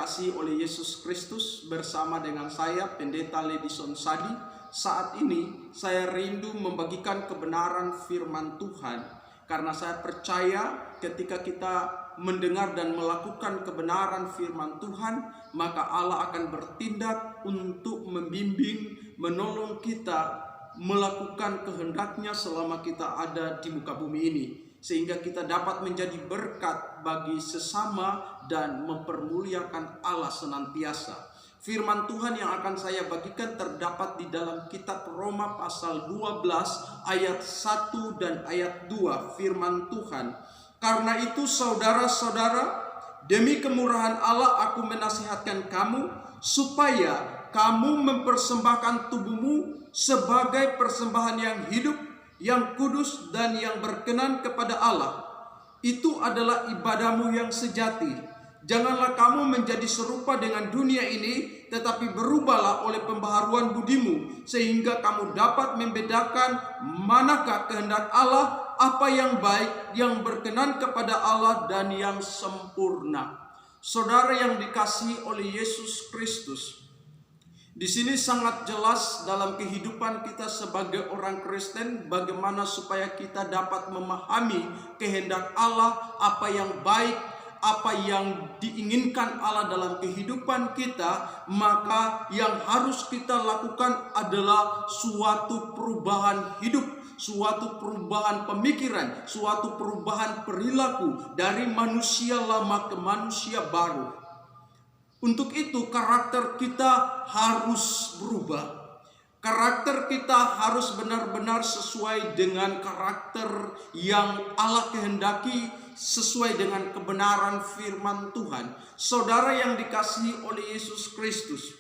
dikasihi oleh Yesus Kristus, bersama dengan saya Pendeta Ledison Sadi. Saat ini saya rindu membagikan kebenaran firman Tuhan, karena saya percaya ketika kita mendengar dan melakukan kebenaran firman Tuhan, maka Allah akan bertindak untuk membimbing, menolong kita melakukan kehendaknya selama kita ada di muka bumi ini, sehingga kita dapat menjadi berkat bagi sesama dan mempermuliakan Allah senantiasa. Firman Tuhan yang akan saya bagikan terdapat di dalam kitab Roma pasal 12 ayat 1 dan ayat 2. Firman Tuhan, "Karena itu saudara-saudara, demi kemurahan Allah aku menasihatkan kamu supaya kamu mempersembahkan tubuhmu sebagai persembahan yang hidup, yang kudus dan yang berkenan kepada Allah. Itu adalah ibadahmu yang sejati. Janganlah kamu menjadi serupa dengan dunia ini, tetapi berubahlah oleh pembaharuan budimu, sehingga kamu dapat membedakan manakah kehendak Allah, apa yang baik, yang berkenan kepada Allah dan yang sempurna." Saudara yang dikasihi oleh Yesus Kristus, di sini sangat jelas dalam kehidupan kita sebagai orang Kristen, bagaimana supaya kita dapat memahami kehendak Allah, apa yang baik, apa yang diinginkan Allah dalam kehidupan kita. Maka yang harus kita lakukan adalah suatu perubahan hidup, suatu perubahan pemikiran, suatu perubahan perilaku dari manusia lama ke manusia baru. Untuk itu karakter kita harus berubah. Karakter kita harus benar-benar sesuai dengan karakter yang Allah kehendaki, sesuai dengan kebenaran firman Tuhan. Saudara yang dikasihi oleh Yesus Kristus,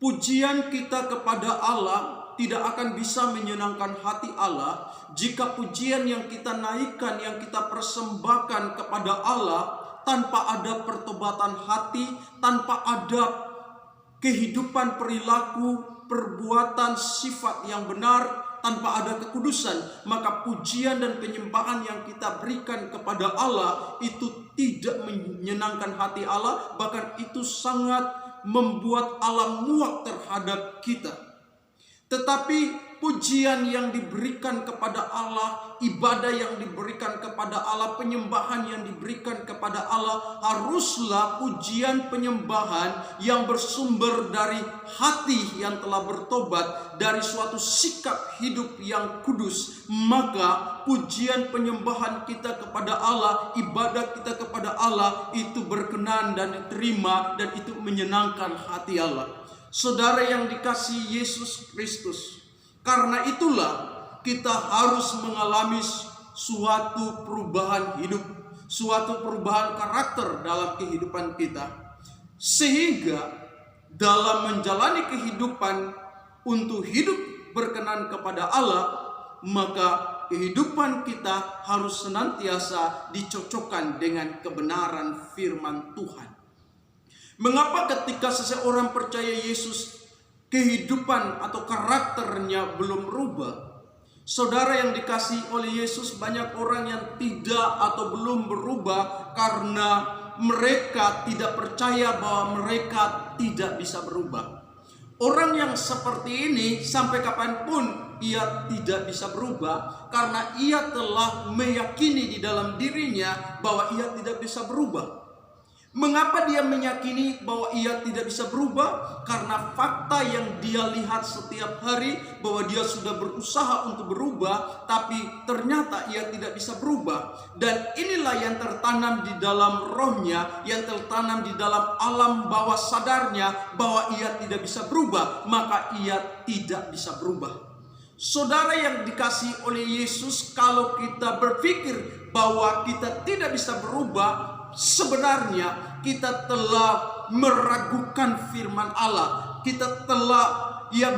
pujian kita kepada Allah tidak akan bisa menyenangkan hati Allah jika pujian yang kita naikkan, yang kita persembahkan kepada Allah tanpa ada pertobatan hati, tanpa ada kehidupan perilaku, perbuatan, sifat yang benar, tanpa ada kekudusan. Maka pujian dan penyembahan yang kita berikan kepada Allah itu tidak menyenangkan hati Allah, bahkan itu sangat membuat Allah muak terhadap kita. Tetapi pujian yang diberikan kepada Allah, ibadah yang diberikan kepada Allah, penyembahan yang diberikan kepada Allah haruslah pujian penyembahan yang bersumber dari hati yang telah bertobat, dari suatu sikap hidup yang kudus. Maka pujian penyembahan kita kepada Allah, ibadah kita kepada Allah itu berkenan dan diterima, dan itu menyenangkan hati Allah. Saudara yang dikasihi Yesus Kristus, karena itulah kita harus mengalami suatu perubahan hidup, suatu perubahan karakter dalam kehidupan kita. Sehingga dalam menjalani kehidupan untuk hidup berkenan kepada Allah, maka kehidupan kita harus senantiasa dicocokkan dengan kebenaran firman Tuhan. Mengapa ketika seseorang percaya Yesus, kehidupan atau karakternya belum berubah? Saudara yang dikasihi oleh Yesus, banyak orang yang tidak atau belum berubah karena mereka tidak percaya bahwa mereka tidak bisa berubah. Orang yang seperti ini sampai kapanpun ia tidak bisa berubah, karena ia telah meyakini di dalam dirinya bahwa ia tidak bisa berubah. Mengapa dia meyakini bahwa ia tidak bisa berubah? Karena fakta yang dia lihat setiap hari bahwa dia sudah berusaha untuk berubah, tapi ternyata ia tidak bisa berubah. Dan inilah yang tertanam di dalam rohnya, yang tertanam di dalam alam bawah sadarnya, bahwa ia tidak bisa berubah, maka ia tidak bisa berubah. Saudara yang dikasihi oleh Yesus, kalau kita berpikir bahwa kita tidak bisa berubah, sebenarnya kita telah meragukan firman Allah. Kita telah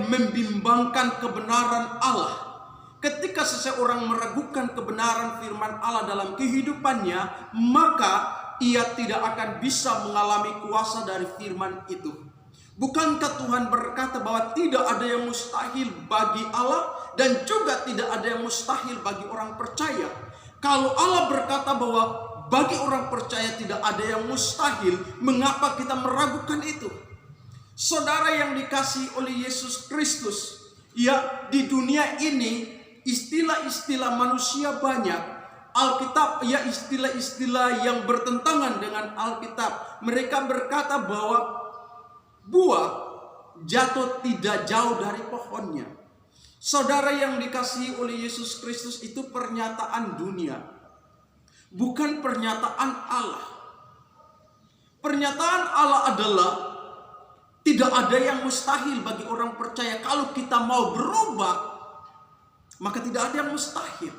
membimbangkan kebenaran Allah. Ketika seseorang meragukan kebenaran firman Allah dalam kehidupannya, maka ia tidak akan bisa mengalami kuasa dari firman itu. Bukankah Tuhan berkata bahwa tidak ada yang mustahil bagi Allah, dan juga tidak ada yang mustahil bagi orang percaya? Kalau Allah berkata bahwa bagi orang percaya tidak ada yang mustahil. Mengapa kita meragukan itu? Saudara yang dikasihi oleh Yesus Kristus, ya, di dunia ini istilah-istilah manusia banyak. Alkitab, ya, istilah-istilah yang bertentangan dengan Alkitab. Mereka berkata bahwa buah jatuh tidak jauh dari pohonnya. Saudara yang dikasihi oleh Yesus Kristus, itu pernyataan dunia, bukan pernyataan Allah. Pernyataan Allah adalah tidak ada yang mustahil bagi orang percaya. Kalau kita mau berubah, maka tidak ada yang mustahil.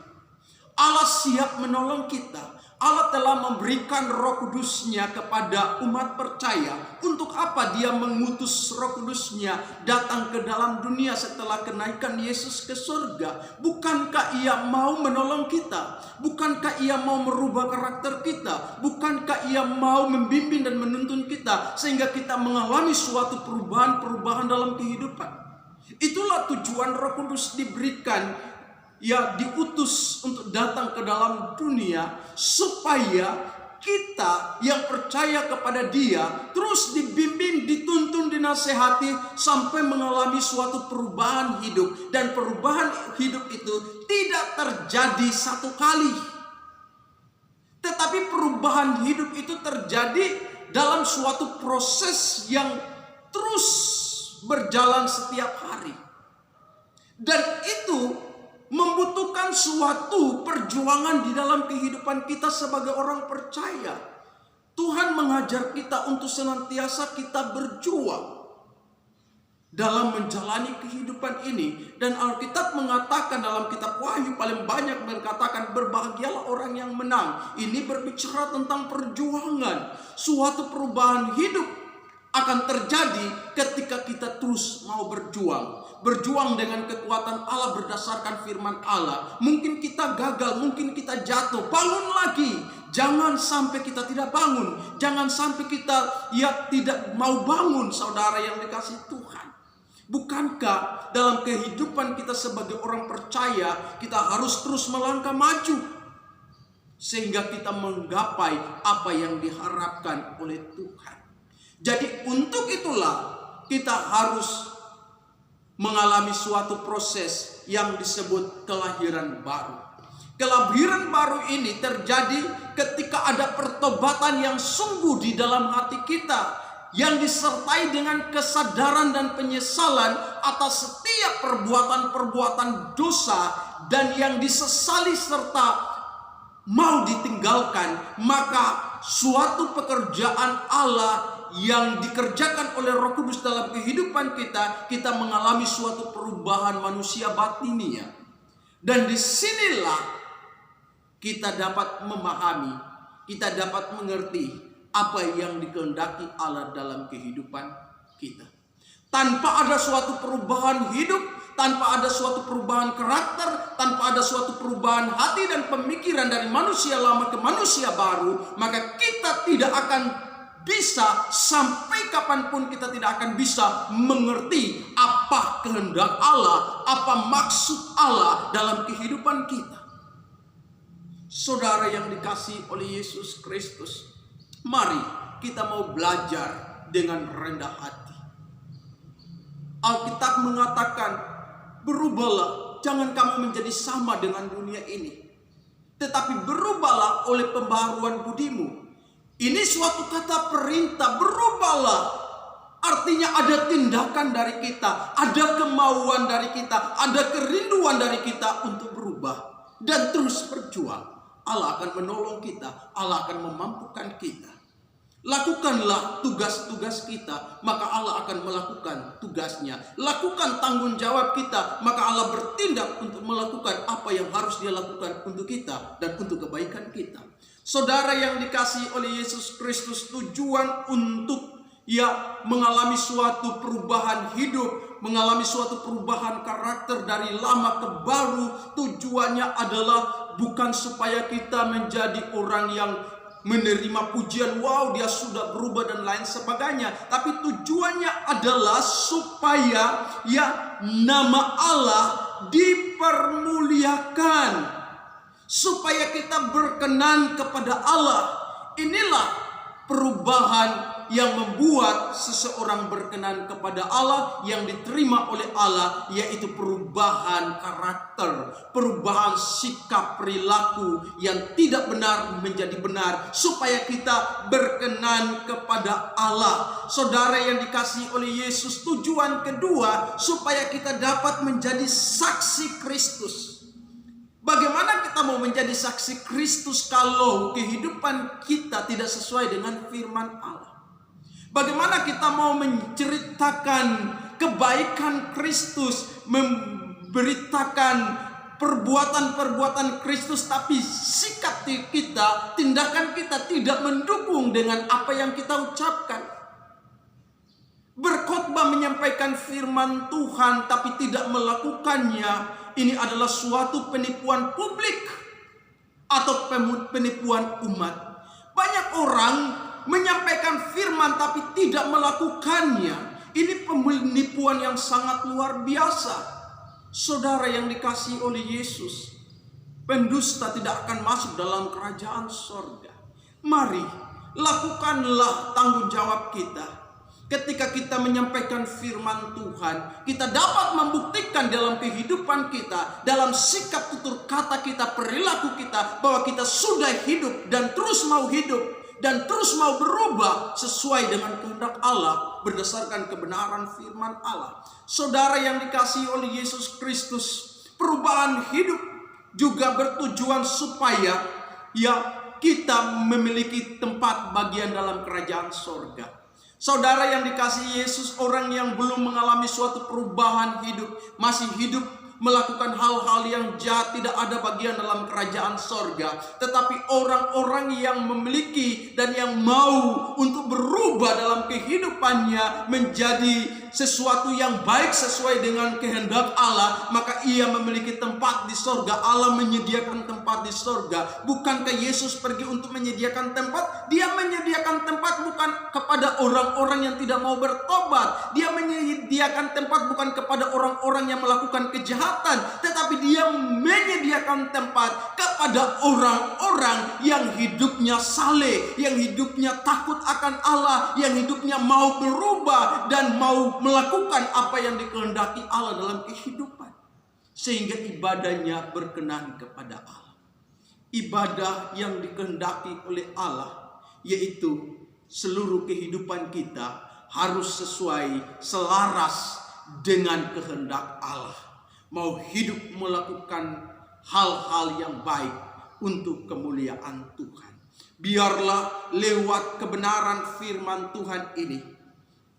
Allah siap menolong kita. Allah telah memberikan Roh Kudus-Nya kepada umat percaya. Untuk apa Dia mengutus Roh Kudus-Nya datang ke dalam dunia setelah kenaikan Yesus ke surga? Bukankah Ia mau menolong kita? Bukankah Ia mau merubah karakter kita? Bukankah Ia mau membimbing dan menuntun kita sehingga kita mengalami suatu perubahan-perubahan dalam kehidupan? Itulah tujuan Roh Kudus diberikan, ya, diutus untuk datang ke dalam dunia supaya kita yang percaya kepada Dia terus dibimbing, dituntun, dinasehati sampai mengalami suatu perubahan hidup. Dan perubahan hidup itu tidak terjadi satu kali, tetapi perubahan hidup itu terjadi dalam suatu proses yang terus berjalan setiap hari. Dan itu membutuhkan suatu perjuangan di dalam kehidupan kita sebagai orang percaya. Tuhan mengajar kita untuk senantiasa kita berjuang dalam menjalani kehidupan ini. Dan Alkitab mengatakan dalam kitab Wahyu paling banyak mengatakan berbahagialah orang yang menang. Ini berbicara tentang perjuangan. Suatu perubahan hidup akan terjadi ketika kita terus mau berjuang. Berjuang dengan kekuatan Allah berdasarkan firman Allah. Mungkin kita gagal, mungkin kita jatuh, bangun lagi. Jangan sampai kita tidak bangun. Jangan sampai kita tidak mau bangun, saudara yang dikasihi Tuhan. Bukankah dalam kehidupan kita sebagai orang percaya, kita harus terus melangkah maju sehingga kita menggapai apa yang diharapkan oleh Tuhan. Jadi untuk itulah kita harus mengalami suatu proses yang disebut kelahiran baru. Kelahiran baru ini terjadi ketika ada pertobatan yang sungguh di dalam hati kita, yang disertai dengan kesadaran dan penyesalan atas setiap perbuatan-perbuatan dosa dan yang disesali serta mau ditinggalkan. Maka suatu pekerjaan Allah yang dikerjakan oleh Roh Kudus dalam kehidupan kita, kita mengalami suatu perubahan manusia batininya. Dan disinilah kita dapat memahami, kita dapat mengerti apa yang dikehendaki Allah dalam kehidupan kita. Tanpa ada suatu perubahan hidup, tanpa ada suatu perubahan karakter, tanpa ada suatu perubahan hati dan pemikiran dari manusia lama ke manusia baru, maka kita tidak akan bisa, sampai kapanpun kita tidak akan bisa mengerti apa kehendak Allah, apa maksud Allah dalam kehidupan kita. Saudara yang dikasihi oleh Yesus Kristus, mari kita mau belajar dengan rendah hati. Alkitab mengatakan, berubahlah, jangan kamu menjadi sama dengan dunia ini, tetapi berubahlah oleh pembaharuan budimu. Ini suatu kata perintah, berubahlah. Artinya ada tindakan dari kita, ada kemauan dari kita, ada kerinduan dari kita untuk berubah dan terus berjuang. Allah akan menolong kita, Allah akan memampukan kita. Lakukanlah tugas-tugas kita, maka Allah akan melakukan tugasnya. Lakukan tanggung jawab kita, maka Allah bertindak untuk melakukan apa yang harus Dia lakukan untuk kita dan untuk kebaikan kita. Saudara yang dikasihi oleh Yesus Kristus, tujuan untuk mengalami suatu perubahan hidup, mengalami suatu perubahan karakter dari lama ke baru, tujuannya adalah bukan supaya kita menjadi orang yang menerima pujian, wow dia sudah berubah dan lain sebagainya, tapi tujuannya adalah supaya nama Allah dipermuliakan, supaya kita berkenan kepada Allah. Inilah perubahan yang membuat seseorang berkenan kepada Allah, yang diterima oleh Allah, yaitu perubahan karakter, perubahan sikap perilaku yang tidak benar menjadi benar, supaya kita berkenan kepada Allah. Saudara yang dikasihi oleh Yesus, tujuan kedua supaya kita dapat menjadi saksi Kristus. Bagaimana kita mau menjadi saksi Kristus kalau kehidupan kita tidak sesuai dengan firman Allah? Bagaimana kita mau menceritakan kebaikan Kristus, memberitakan perbuatan-perbuatan Kristus, tapi sikap kita, tindakan kita tidak mendukung dengan apa yang kita ucapkan? Berkhotbah menyampaikan firman Tuhan tapi tidak melakukannya, ini adalah suatu penipuan publik atau penipuan umat. Banyak orang menyampaikan firman tapi tidak melakukannya. Ini penipuan yang sangat luar biasa. Saudara yang dikasihi oleh Yesus, pendusta tidak akan masuk dalam kerajaan sorga. Mari lakukanlah tanggung jawab kita. Ketika kita menyampaikan firman Tuhan, kita dapat membuktikan dalam kehidupan kita, dalam sikap tutur kata kita, perilaku kita, bahwa kita sudah hidup dan terus mau hidup dan terus mau berubah sesuai dengan kehendak Allah berdasarkan kebenaran firman Allah. Saudara yang dikasihi oleh Yesus Kristus, perubahan hidup juga bertujuan supaya kita memiliki tempat bagian dalam kerajaan sorga. Saudara yang dikasihi Yesus, orang yang belum mengalami suatu perubahan hidup, masih hidup melakukan hal-hal yang jahat, tidak ada bagian dalam kerajaan sorga. Tetapi orang-orang yang memiliki dan yang mau untuk berubah dalam kehidupannya menjadi sesuatu yang baik sesuai dengan kehendak Allah, maka ia memiliki tempat di sorga. Allah menyediakan tempat di sorga. Bukankah Yesus pergi untuk menyediakan tempat? Dia menyediakan tempat bukan kepada orang-orang yang tidak mau bertobat. Dia menyediakan tempat bukan kepada orang-orang yang melakukan kejahatan, tetapi dia menyediakan tempat kepada orang-orang yang hidupnya saleh, yang hidupnya takut akan Allah, yang hidupnya mau berubah dan mau melakukan apa yang dikehendaki Allah dalam kehidupan, sehingga ibadahnya berkenan kepada Allah. Ibadah yang dikehendaki oleh Allah, yaitu seluruh kehidupan kita harus sesuai, selaras dengan kehendak Allah. Mau hidup melakukan hal-hal yang baik untuk kemuliaan Tuhan. Biarlah lewat kebenaran firman Tuhan ini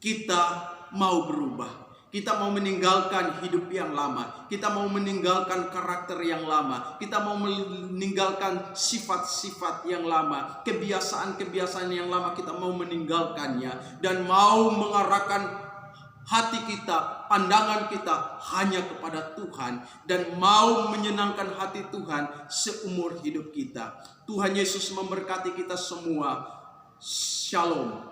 kita mau berubah. Kita mau meninggalkan hidup yang lama. Kita mau meninggalkan karakter yang lama. Kita mau meninggalkan sifat-sifat yang lama. Kebiasaan-kebiasaan yang lama kita mau meninggalkannya. Dan mau mengarahkan hati kita, pandangan kita hanya kepada Tuhan. Dan mau menyenangkan hati Tuhan seumur hidup kita. Tuhan Yesus memberkati kita semua. Shalom.